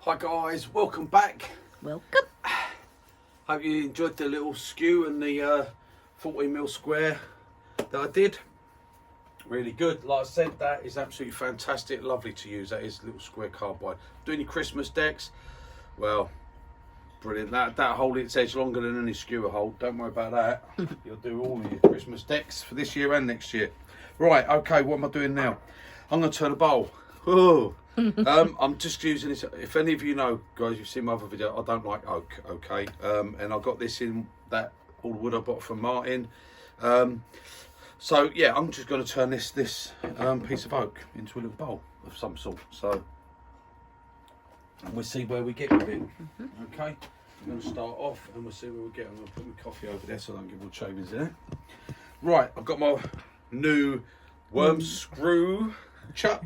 Hi guys, welcome back. Welcome. Hope you enjoyed the little skew and the 14mm square that I did. Really good. Like I said, that is absolutely fantastic. Lovely to use. That is little square cardboard. Doing your Christmas decks, well, brilliant. That hold its edge longer than any skewer hold. Don't worry about that. You'll do all of your Christmas decks for this year and next year. Right, okay, what am I doing now? I'm going to turn a bowl. Oh. I'm just using this. If any of you know, guys, you've seen my other video, I don't like oak, okay? And I got this in that all the wood I bought from Martin. So yeah, I'm just going to turn this piece of oak into a little bowl of some sort. So and we'll see where we get with it. Okay, I'm going to start off and we'll see where we get. I'm going to put my coffee over there so I don't get all the shavings there. Right, I've got my new worm screw chuck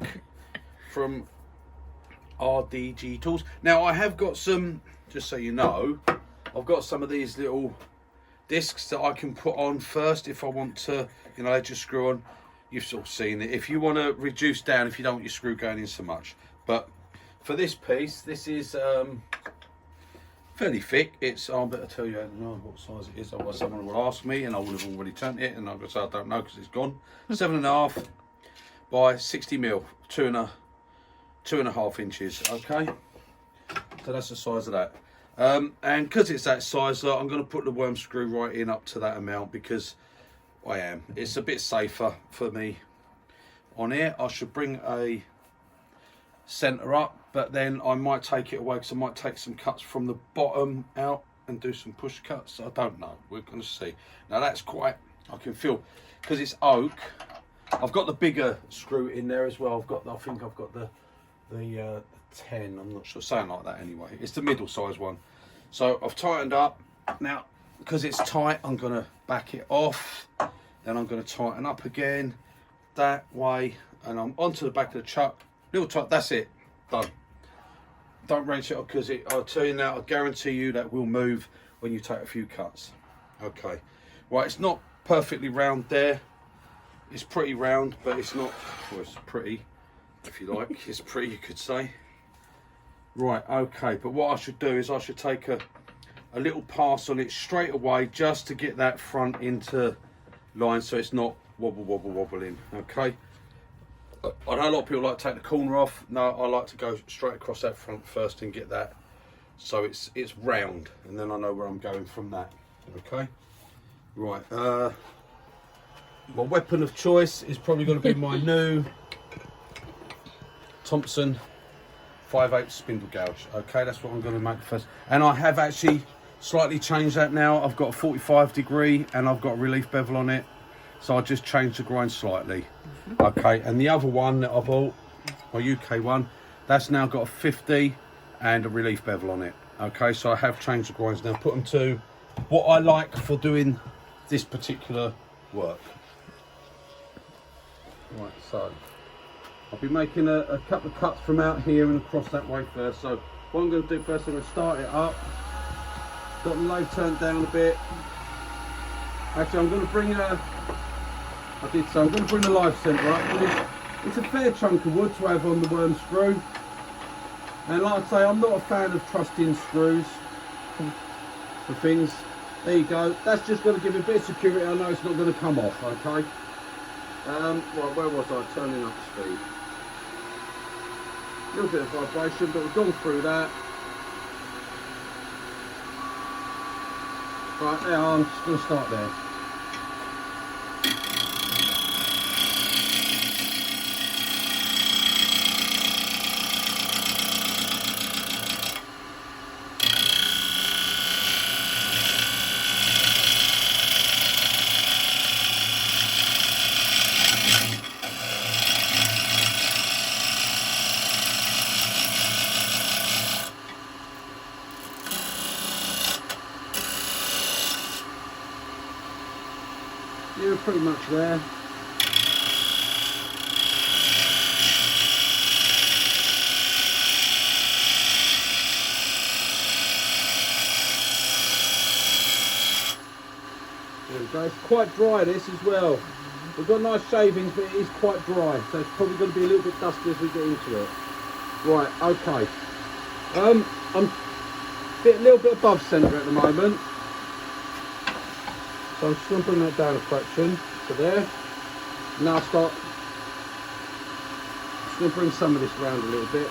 from RDG Tools. Now I have got some, just so you know, I've got some of these little discs that I can put on first if I want to, you know, they just screw on. You've sort of seen it. If you want to reduce down, if you don't want your screw going in so much. But for this piece, this is fairly thick. It's, I better tell you what size it is, otherwise someone will ask me and I would have already turned it and I'm going to say I don't know because it's gone. 7.5 by 60mm, 2.5 inches, okay, so that's the size of that. And because it's that size, I'm going to put the worm screw right in up to that amount because it's a bit safer for me on here. I should bring a centre up, but then I might take it away because I might take some cuts from the bottom out and do some push cuts. I don't know, we're going to see. Now that's quite, I can feel, because it's oak, I've got the bigger screw in there as well. I think I've got the 10, I'm not sure, something like that anyway. It's the middle size one. So I've tightened up. Now, because it's tight, I'm going to back it off. Then I'm going to tighten up again that way. And I'm onto the back of the chuck. Little tight, that's it. Done. Don't wrench it up because I'll tell you now, I guarantee you that will move when you take a few cuts. Okay. Right, it's not perfectly round there. It's pretty round, but it's not, well, it's pretty. If you like, it's pretty, you could say. Right, okay, but what I should do is I should take a little pass on it straight away just to get that front into line so it's not wobbling, okay? I know a lot of people like to take the corner off. No, I like to go straight across that front first and get that so it's round, and then I know where I'm going from that, okay? Right, my weapon of choice is probably going to be my new Thompson 5/8 spindle gouge. Okay, that's what I'm going to make first. And I have actually slightly changed that now. I've got a 45 degree and I've got a relief bevel on it. So I just changed the grind slightly. Okay, and the other one that I bought, my UK one, that's now got a 50 and a relief bevel on it. Okay, so I have changed the grinds now. Put them to what I like for doing this particular work. Right, so I'll be making a couple of cuts from out here and across that way first. So what I'm going to do first, I'm going to start it up. Got the lathe turned down a bit. Actually, I'm going to bring I'm going to bring the live centre up. It's a fair chunk of wood to have on the worm screw. And like I say, I'm not a fan of trusting screws for things. There you go. That's just going to give it a bit of security. I know it's not going to come off, okay? Right, where was I? Turning up speed. A little bit of vibration, but we've gone through that. Right, now I'm just going to start there. You're pretty much there. There we go. It's quite dry this as well. We've got nice shavings, but it is quite dry, so it's probably going to be a little bit dusty as we get into it. Right, okay. I'm a little bit above centre at the moment, so I'm just going to bring that down a fraction to there. Now I'll start. Just going to bring some of this round a little bit.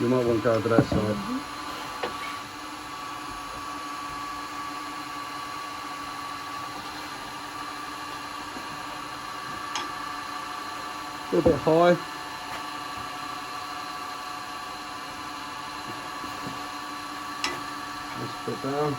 You might want to go over that side. A little bit high. Let's put it down.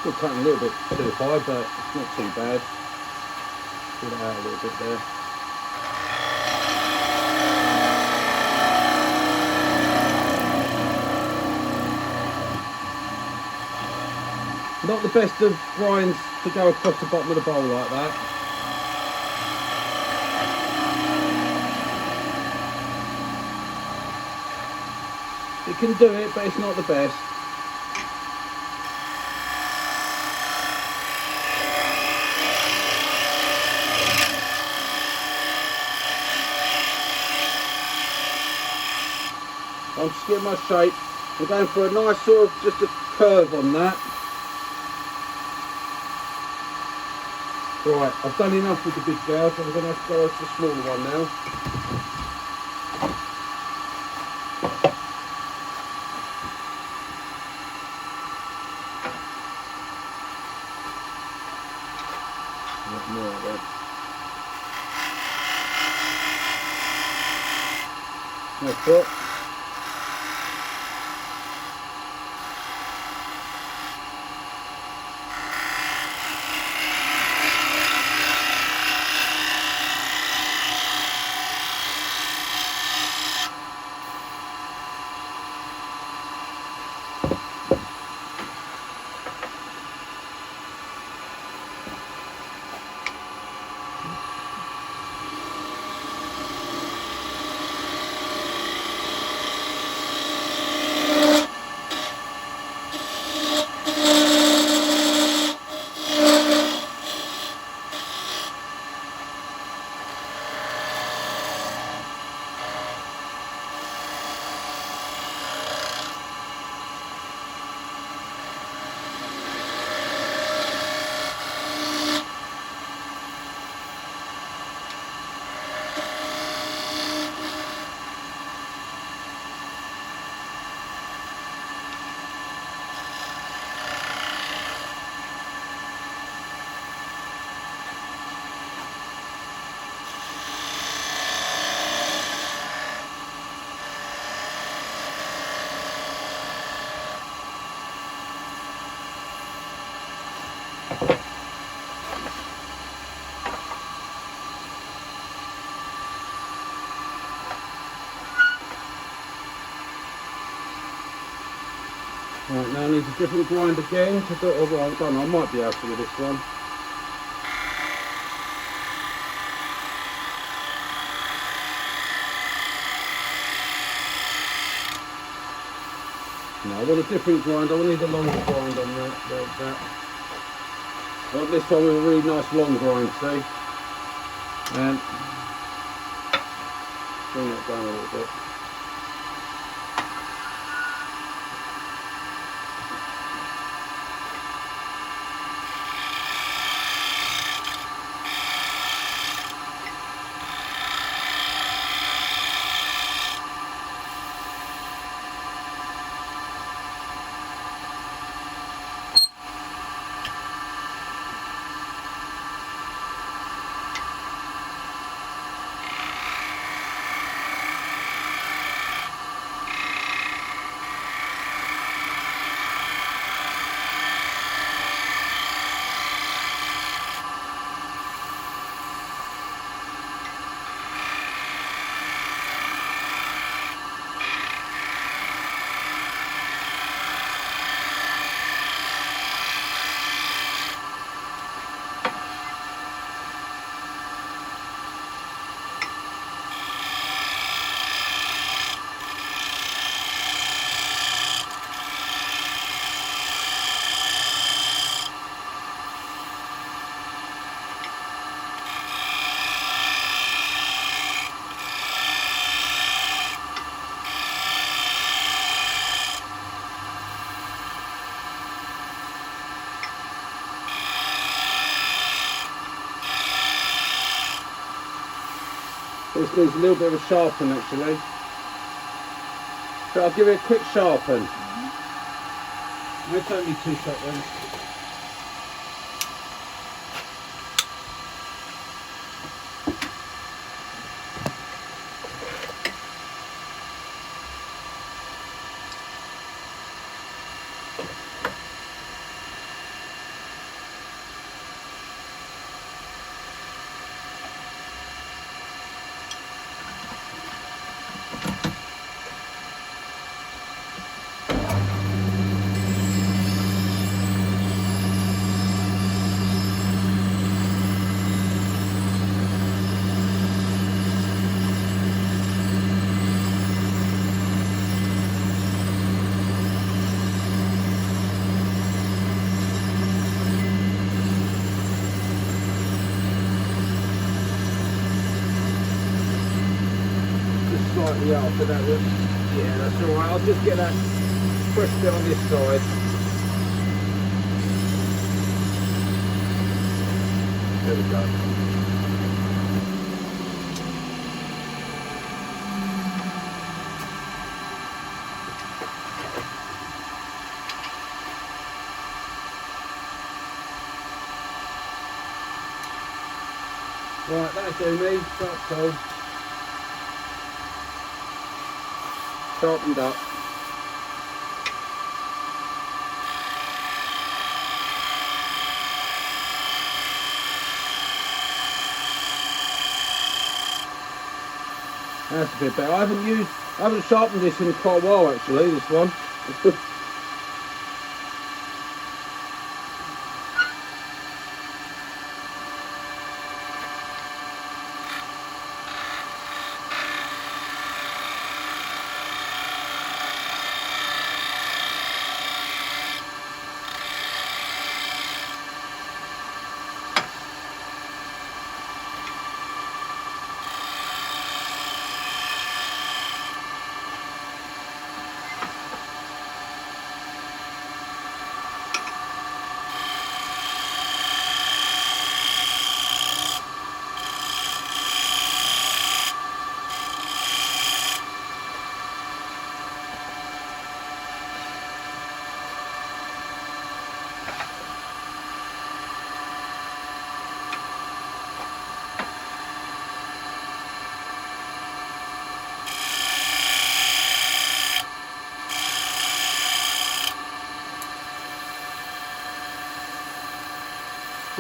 Still cutting a little bit too high, but it's not too bad. Pull it out a little bit there. Not the best of grinds to go across the bottom of the bowl like that. It can do it, but it's not the best. I'm just getting my shape. I'm going for a nice sort of just a curve on that. Right, I've done enough with the big gouge, I'm going to have to go over to the smaller one now. More of that. That's it. Right, now I need a different grind again to do it. Although I don't know, I might be able to with this one. No, I want a different grind. I need a longer grind on that. Like that. I want this one with a really nice long grind, see? And bring that down a little bit. This needs a little bit of a sharpen actually. So I'll give it a quick sharpen. It may take me 2 seconds. Slightly out, but that was, yeah, that's alright. I'll just get that fresh bit on this side. There we go. Right, that'll do me. That's cool. Sharpened up. That's a bit better. I haven't sharpened this in quite a while actually, this one.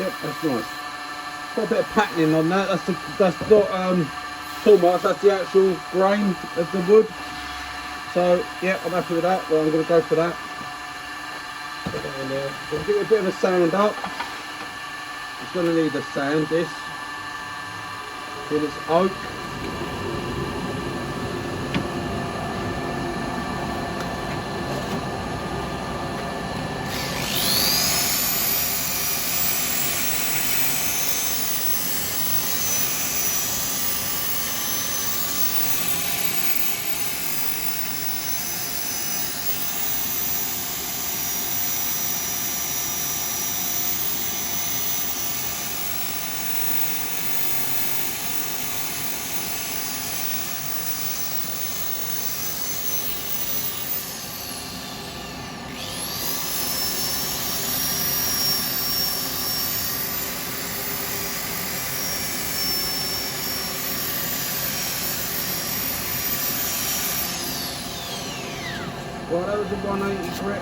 Yep, that's nice. Got a bit of patterning on that. That's not tool marks. That's the actual grain of the wood. So yeah, I'm happy with that. Well, I'm going to go for that. Put that in there. We'll give it a bit of a sand up. It's going to need a sand. This. Then it's oak. Well, that was a 180 grip.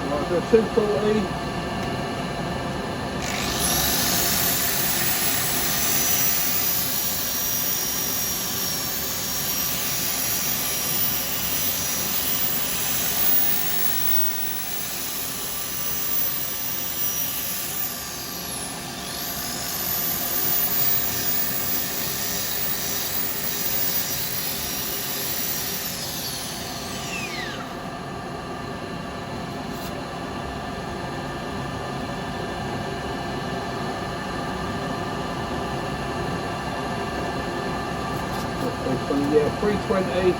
Right, so 240. Yeah, 320.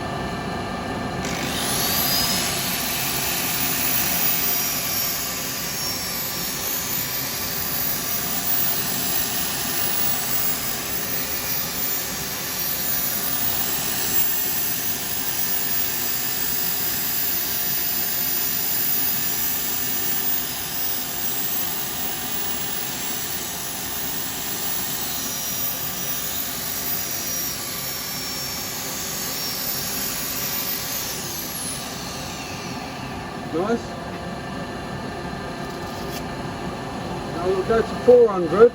Nice. Now we'll go to 400.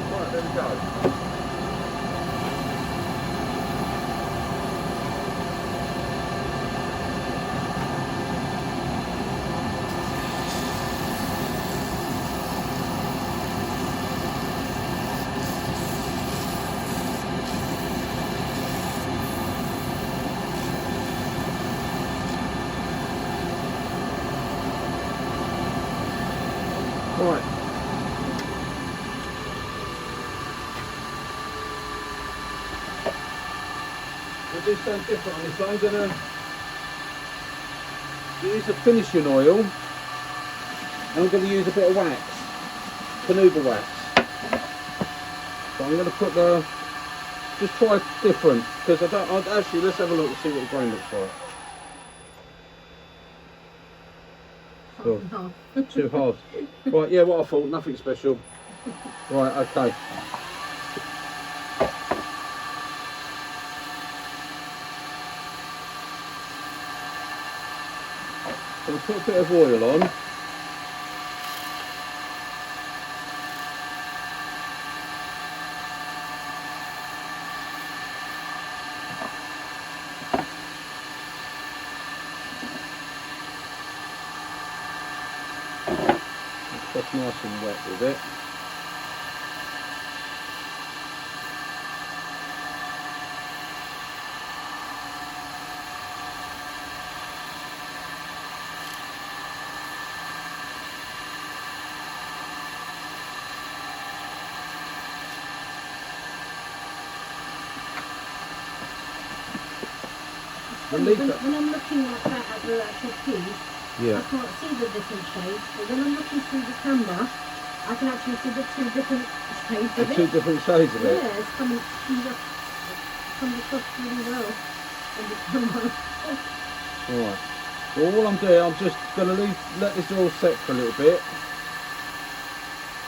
Right, there we go. Right. We'll do something different on this one. I'm going to use a finishing oil and I'm going to use a bit of wax, Canuba wax. So I'm going to put just try different because actually let's have a look and see what the grain looks like. So, No. 2 halves. Right, yeah, what I thought, nothing special. Right, okay. So we'll put a bit of oil on. That's nice and wet with it. The leaf. When I'm looking like that at the actual piece, Yeah. I can't see the different shades. But when I'm looking through the camera, I can actually see the two different shades The of two it. different shades of it. Yeah, it's coming across really well on the camera. Alright. Well, all I'm doing, I'm just going to let this all set for a little bit.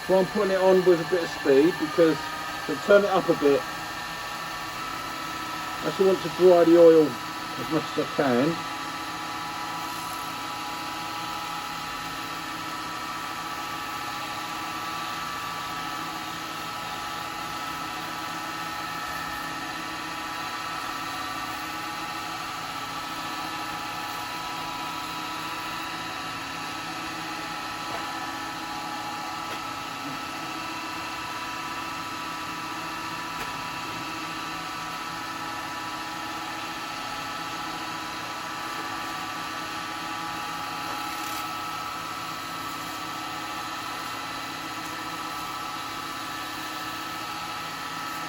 So I'm putting it on with a bit of speed because to turn it up a bit. I actually want to dry the oil as much as I can.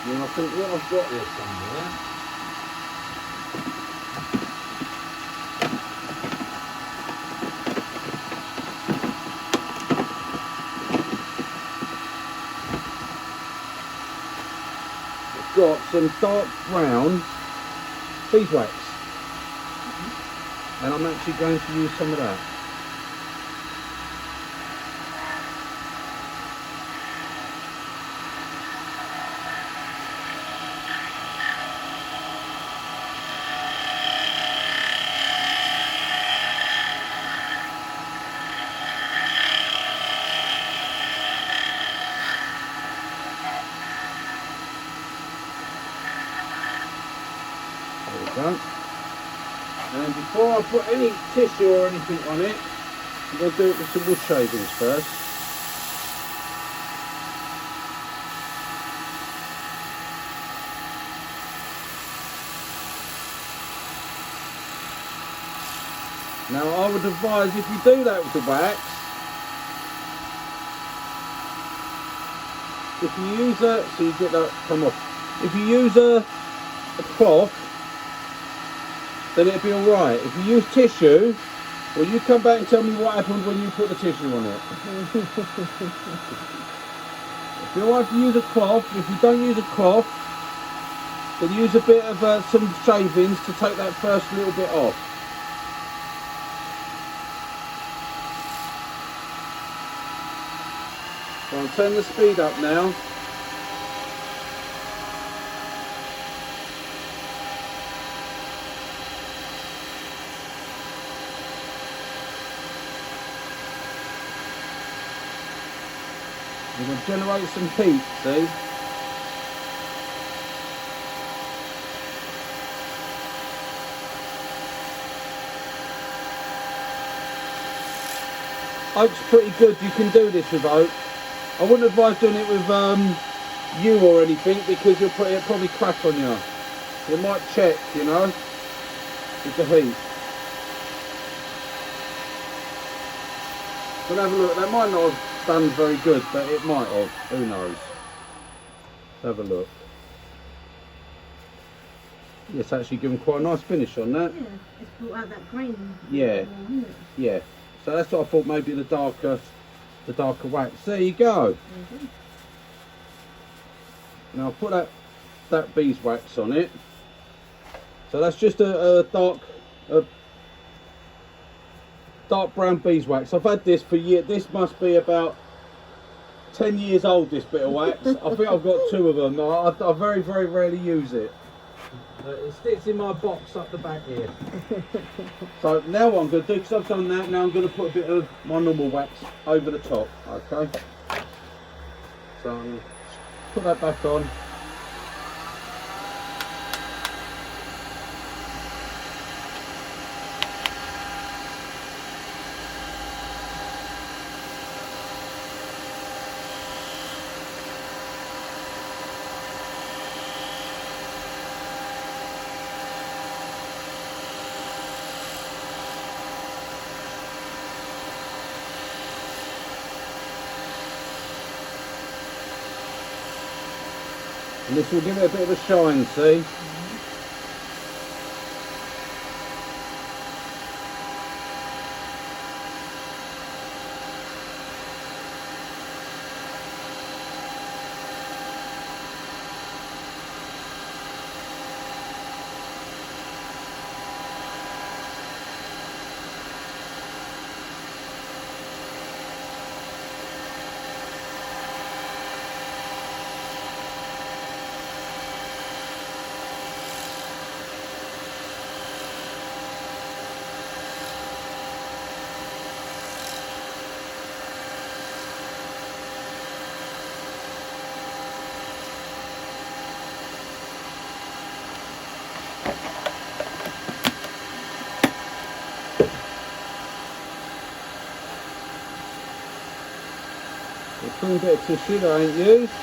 And I think what I've got here somewhere. I've got some dark brown beeswax. And I'm actually going to use some of that. There we go. And before I put any tissue or anything on it, I'm going to do it with some wood shavings first. Now I would advise if you do that with the wax, if you use a, so you get that come off, if you use a cloth, then it'll be alright. If you use tissue, well, you come back and tell me what happened when you put the tissue on it. If you want to use a cloth, if you don't use a cloth, then use a bit of some shavings to take that first little bit off. So I'll turn the speed up now. We're going to generate some heat, see? Oak's pretty good, you can do this with oak. I wouldn't advise doing it with yew or anything because it'll probably crack on you. It might check, you know, with the heat. But have a look, that might not have done very good, but it might have, who knows. Have a look. It's actually given quite a nice finish on that. Yeah, it's brought out that grain. Yeah, yeah. So that's what I thought, maybe the darker wax. There you go. Mm-hmm. Now I'll put that beeswax on it. So that's just a dark brown beeswax. I've had this for years. This must be about 10 years old, this bit of wax. I think I've got 2 of them. I very, very rarely use it. It sits in my box up the back here. So now what I'm going to do, because I've done that, now I'm going to put a bit of my normal wax over the top. Okay. So I'm going to put that back on. And this will give it a bit of a shine, see? clean bit of tissue that I ain't used.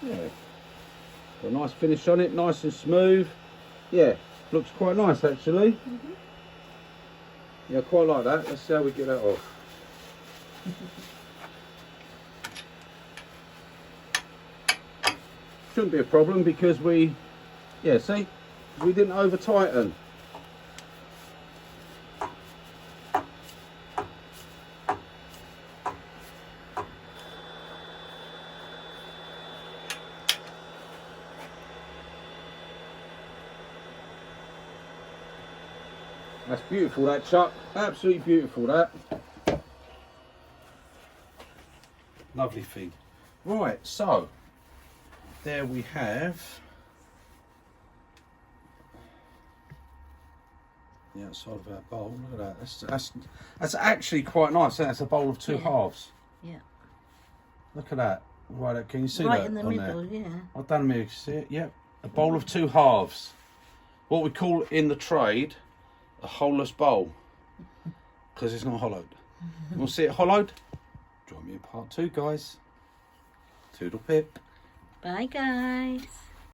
Yeah, got a nice finish on it, nice and smooth. Yeah, looks quite nice actually. Yeah, I quite like that. Let's see how we get that off. Shouldn't be a problem because we, yeah, see, we didn't over tighten. That's beautiful, that, Chuck. Absolutely beautiful, that. Lovely thing. Right, so there we have the outside of our bowl. Look at that. That's actually quite nice. That's a bowl of two halves. Yeah. Look at that. Right, can you see Right that in the on middle, there? yeah. I don't know if you can see it. Yep. A bowl of two halves. What we call in the trade a holeless bowl. Because it's not hollowed. You want to see it hollowed? Join me in part 2, guys. Toodle pip. Bye, guys.